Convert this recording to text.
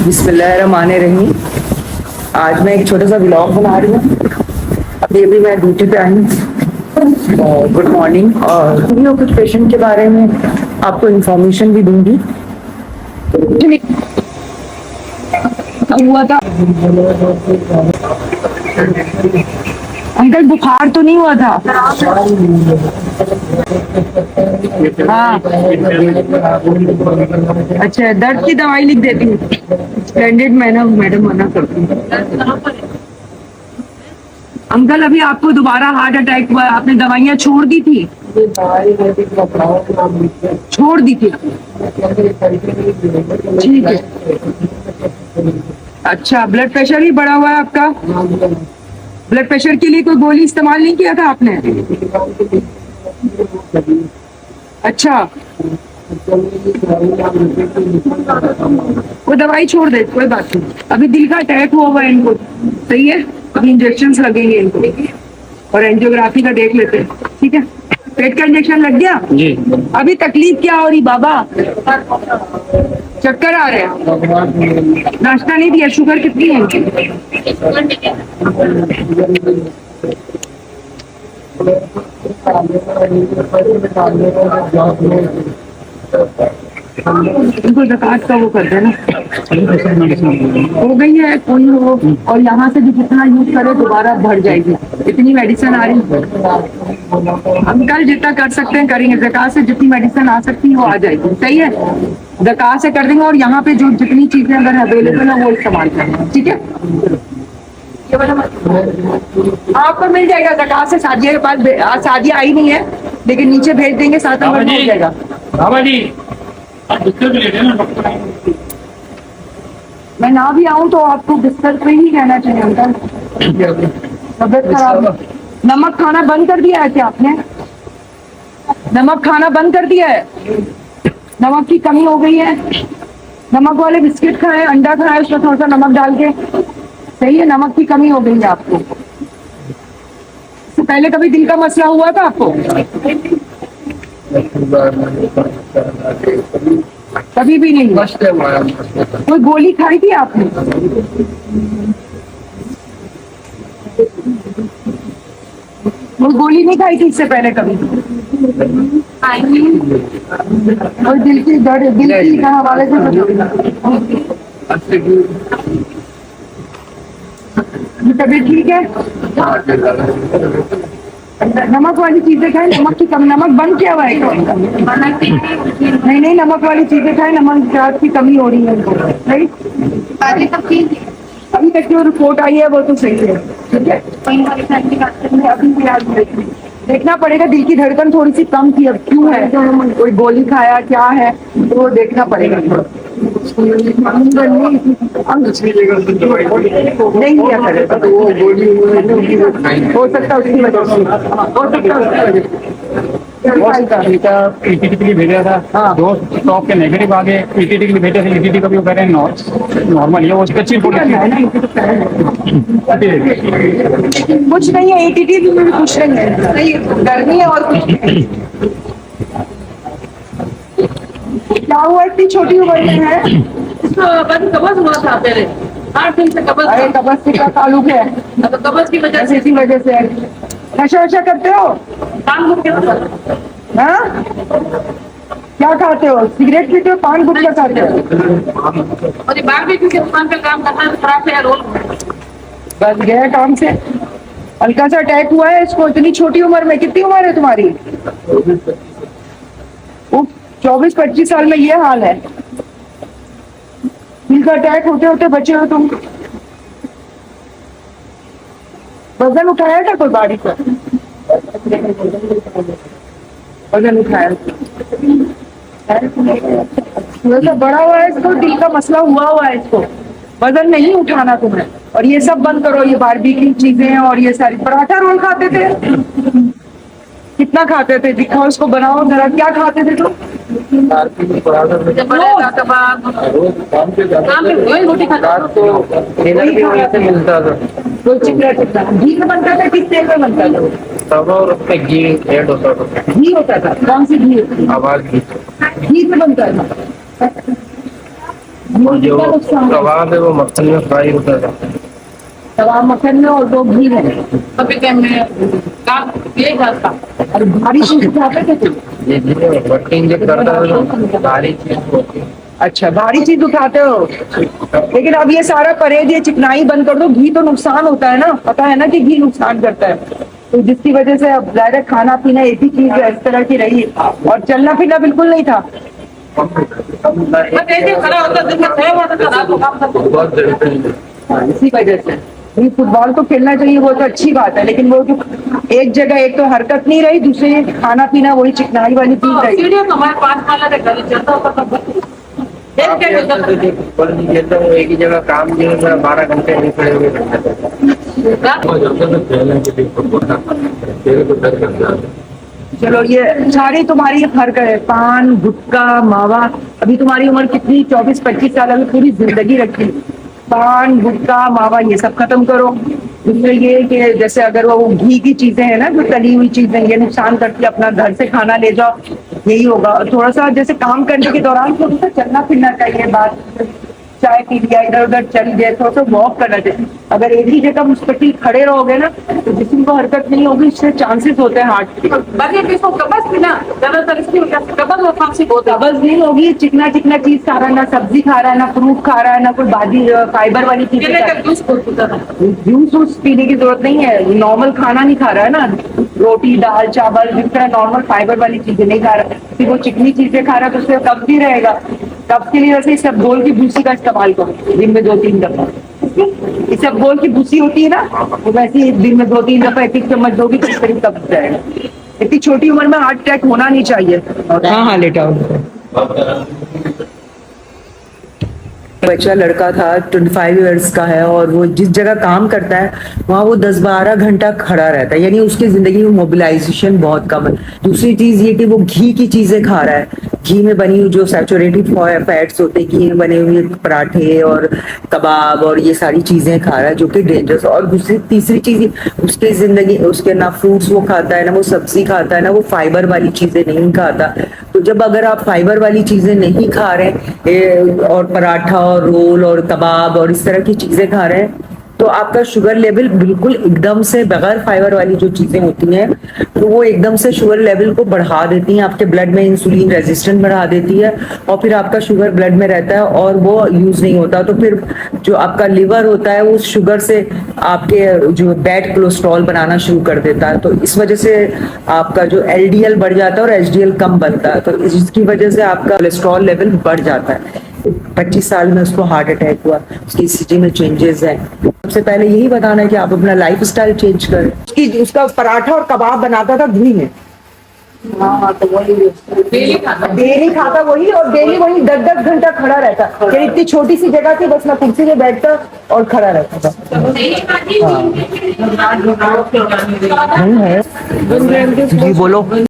बिस्मिल्लाहिर्रहमानिर्रहीम। आज मैं एक छोटा सा व्लॉग बना रही हूँ। अभी मैं ड्यूटी पे आई हूँ। Good morning. और कुछ पेशेंट के बारे में आपको इन्फॉर्मेशन भी दूंगी। हुआ था अंकल, बुखार तो नहीं हुआ था? हाँ, अच्छा, दर्द की दवाई लिख देती हूँ। स्टैंडर्ड मैडम मना करती हूँ। अंकल, अभी आपको दोबारा हार्ट अटैक हुआ, आपने दवाइयाँ छोड़ दी थी? छोड़ दी थी? ठीक है। अच्छा, ब्लड प्रेशर भी बढ़ा हुआ है आपका? ब्लड प्रेशर के लिए कोई गोली इस्तेमाल नहीं किया था आपने? अच्छा, वो दवाई छोड़ दे, कोई बात नहीं। अभी दिल का अटैक हुआ है इनको, सही है? अभी इंजेक्शन लगेंगे इनको और एंजियोग्राफी का देख लेते हैं, ठीक है? पेट का इंजेक्शन लग गया जी। अभी तकलीफ क्या हो रही बाबा? चक्कर आ रहे हैं? नाश्ता नहीं दिया? शुगर कितनी है इनकी? इनको ज़कात का वो कर देना, हो गई है कोई हो, और यहाँ से भी जितना यूज करे दोबारा बढ़ जाएगी। इतनी मेडिसिन आ रही है, अंकल जितना कर सकते हैं करेंगे। ज़कात से जितनी मेडिसिन आ सकती है वो आ जाएगी, सही है? ज़कात से कर देंगे और यहाँ पे जो जितनी चीजें अगर अवेलेबल है वो इस्तेमाल करेंगे, ठीक है? आपको मिल जाएगा ज़कात से। सादिया के पास आज सादिया आई नहीं है, लेकिन नीचे भेज देंगे, 7 नंबर मिल जाएगा। मैं ना भी आऊँ तो आपको बिस्तर पे ही रहना चाहिए अंकल। तबियत खराब। नमक खाना बंद कर दिया है क्या आपने? नमक खाना बंद कर दिया है? नमक की कमी हो गई है? नमक वाले बिस्किट खाएं, अंडा खाएं, उसमें थोड़ा सा नमक डाल के, सही है? नमक की कमी हो गई है आपको। तो पहले कभी दिल का मसला हुआ था आपको? कभी भी नहीं? कोई गोली खाई थी आपने? कोई गोली नहीं खाई थी इससे पहले कभी? और दिल की हवाले से तबीयत ठीक है? नमक वाली चीजें खाएं, नमक की कम, नमक बंद किया हुआ है? नहीं, नमक वाली चीजें खाएं, नमक की कमी हो रही है, राइट? अभी तक जो रिपोर्ट आई है वो तो सही है, ठीक है? अभी देखना पड़ेगा, दिल की धड़कन थोड़ी सी कम थी, अब क्यों है? कोई गोली खाया क्या है तो वो देखना पड़ेगा। नहीं लिया करेगा तो वो गोली हो सकता है उसकी वजह से, हो सकता है उसकी वजह से। ईटीटी के लिए भेजा था, हाँ। 2 स्टॉक के नेगेटिव आ गए, ईटीटी के लिए भेजे थे। ईटीटी का भी वो कह रहे हैं नॉर्मल है, वो अच्छी कुछ नहीं है, ईटीटी में भी कुछ नहीं है, गर्मी है और कुछ नहीं। क्या हुआ इतनी छोटी उम्र में है? कब्ज हुआ था पहले, 8 दिन से कब्ज। अरे कब्ज से क्या ताल्लुक है? तो कब्ज की वजह से, इसी वजह से। नशा करते हो? हाँ? क्या खाते हो? सिगरेट पीते हो? पान गुटखा खाते हो? और ये बारबेक्यू की दुकान पे काम करता है, खराब है रोल। बस गया काम से। हल्का सा अटैक हुआ है इसको इतनी छोटी उम्र में। कितनी उम्र है तुम्हारी? 24-25 साल में ये हाल है। दिल का अटैक होते होते बचे हो तुम। वजन उठाया था कोई बारी पर? वजन उठाया थोड़ा सा बड़ा हुआ है इसको, दिल का मसला हुआ है इसको। वजन नहीं उठाना तुम्हें, और ये सब बंद करो, ये बारबेक्यू चीजें और ये सारी। पराठा रोल खाते थे? कितना खाते थे? दिखाओ उसको, बनाओ जरा। क्या खाते थे तुम? रोटी खाता घी में बनता था? किस तेल में बनता था? तवा और उसमें घी ऐड होता था। घी होता था? कौन सी घी? आवाज घी घी से बनता था। वो जो कितना नुकसान है? कबाब है वो मक्खन में फ्राई होता है। तवा मक्खन में और वो घी में। अभी क्या मैं काम ये करता और भारी चीज खाते थे तुम? ये भट्टी इंजेक्ट करता है तो सारी चीज होती है। अच्छा, भारी चीज उठाते हो। लेकिन अब ये सारा परहेज, ये चिकनाई बंद कर दो। घी तो नुकसान होता है ना, पता है ना कि घी नुकसान करता है, तो जिसकी वजह से अब डायरेक्ट खाना पीना एक ही चीज इस तरह की रही, और चलना फिरना बिल्कुल नहीं था। मैं ऐसे खड़ा होता दिन में 6 बजे तक रात को काम करता हूँ। बहुत जरूरी है। इसी वजह से ये फुटबॉल तो खेलना चाहिए, वो तो अच्छी बात है, लेकिन वो जो एक जगह एक तो हरकत नहीं रही, दूसरे खाना पीना वही चिकनाई वाली चीज रही। सीढ़ियों तो हमारे 5 माला के घर चलता होता था। एक क्या होता था? ऊपर नहीं गिरता हूँ, एक ही जगह काम जो है मेरा 12 घंटे नहीं खड़े हुए रहते थे। रात को चलो, ये सारी तुम्हारी हरकत है, पान गुटखा मावा। अभी तुम्हारी उम्र कितनी? 24-25 साल, अभी पूरी जिंदगी रखी। पान गुटखा मावा ये सब खत्म करो। दूसरे ये कि जैसे अगर वो घी की चीजें हैं ना, जो तली हुई चीजें, ये नुकसान करती है, अपना घर से खाना ले जाओ, यही होगा। थोड़ा सा जैसे काम करने के दौरान थोड़ा सा चलना फिरना चाहिए, बात चाय पी लिया, इधर उधर चल गए, थोड़ा सा वॉक करना चाहिए। अगर एक ही जगह मुस्तकिल खड़े रहोगे ना, तो जिसम को हरकत नहीं होगी, इससे चांसेस होते हैं हार्ट के। बाकी किसको कब्ज भी ना ज्यादातर इसकी वजह से कब्ज और खांसी होता है। कब्ज नहीं होगी, चिकना चिकना चीज खा रहा है, ना सब्जी खा रहा है, ना फ्रूट खा रहा है, ना कोई भाजी फाइबर वाली चीज केले का जूस पीता था। जूस वूस पीने की जरूरत नहीं है। नॉर्मल खाना नहीं खा रहा है ना, रोटी दाल चावल जिस तरह नॉर्मल फाइबर वाली चीजें नहीं खा रहा है, फिर वो चिकनी चीजें खा रहा है तो उससे कब्ज ही रहेगा। कब्ज के लिए वैसे इसबगोल की भूसी का इस्तेमाल करो, दिन में 2-3 दफा। इसबगोल की भूसी होती है ना, वो वैसे ही दिन में 2-3 दफा 1 चम्मच दोगी तो इस करीब कब्ज जाएगा। इतनी छोटी उम्र में हार्ट अटैक होना नहीं चाहिए। हाँ लेटा बच्चा लड़का था, 25 इयर्स का है, और वो जिस जगह काम करता है वहाँ वो 10-12 घंटा खड़ा रहता है, यानी उसकी जिंदगी में मोबिलाइजेशन बहुत कम है। दूसरी चीज ये कि वो घी की चीजें खा रहा है, घी में बनी हुई जो सैचुरेटेड फैट्स होते हैं, घी में बने हुए पराठे और कबाब और ये सारी चीजें खा रहा है, जो कि डेंजरस। और दूसरी तीसरी चीज, उसकी जिंदगी, उसके ना फ्रूट्स वो खाता है, ना वो सब्जी खाता है, ना वो फाइबर वाली चीजें नहीं खाता। तो जब अगर आप फाइबर वाली चीजें नहीं खा रहे और पराठा और रोल और कबाब और इस तरह की चीजें खा रहे हैं, तो आपका शुगर लेवल बिल्कुल एकदम से, बगैर फाइबर वाली जो चीजें होती हैं तो वो एकदम से शुगर लेवल को बढ़ा देती हैं, आपके ब्लड में इंसुलिन रेजिस्टेंस बढ़ा देती है, और फिर आपका शुगर ब्लड में रहता है और वो यूज नहीं होता। तो फिर जो आपका लिवर होता है वो शुगर से आपके जो बैड कोलेस्ट्रॉल बनाना शुरू कर देता है, तो इस वजह से आपका जो LDL बढ़ जाता है और HDL कम बनता है, तो इसकी वजह से आपका कोलेस्ट्रॉल लेवल बढ़ जाता है। 25 साल में उसको हार्ट अटैक हुआ, उसकी ECG में चेंजेस हैं। सबसे पहले यही बताना है कि आप अपना लाइफ स्टाइल चेंज करें। उसका पराठा और कबाब बनाता था घी में, हाँ तो वही डेली खाता वही, और डेली वही 10-10 घंटा खड़ा रहता। फिर इतनी छोटी सी जगह थी, बस मैं कुर्सी में बैठता और खड़ा रहता था। जी बोलो।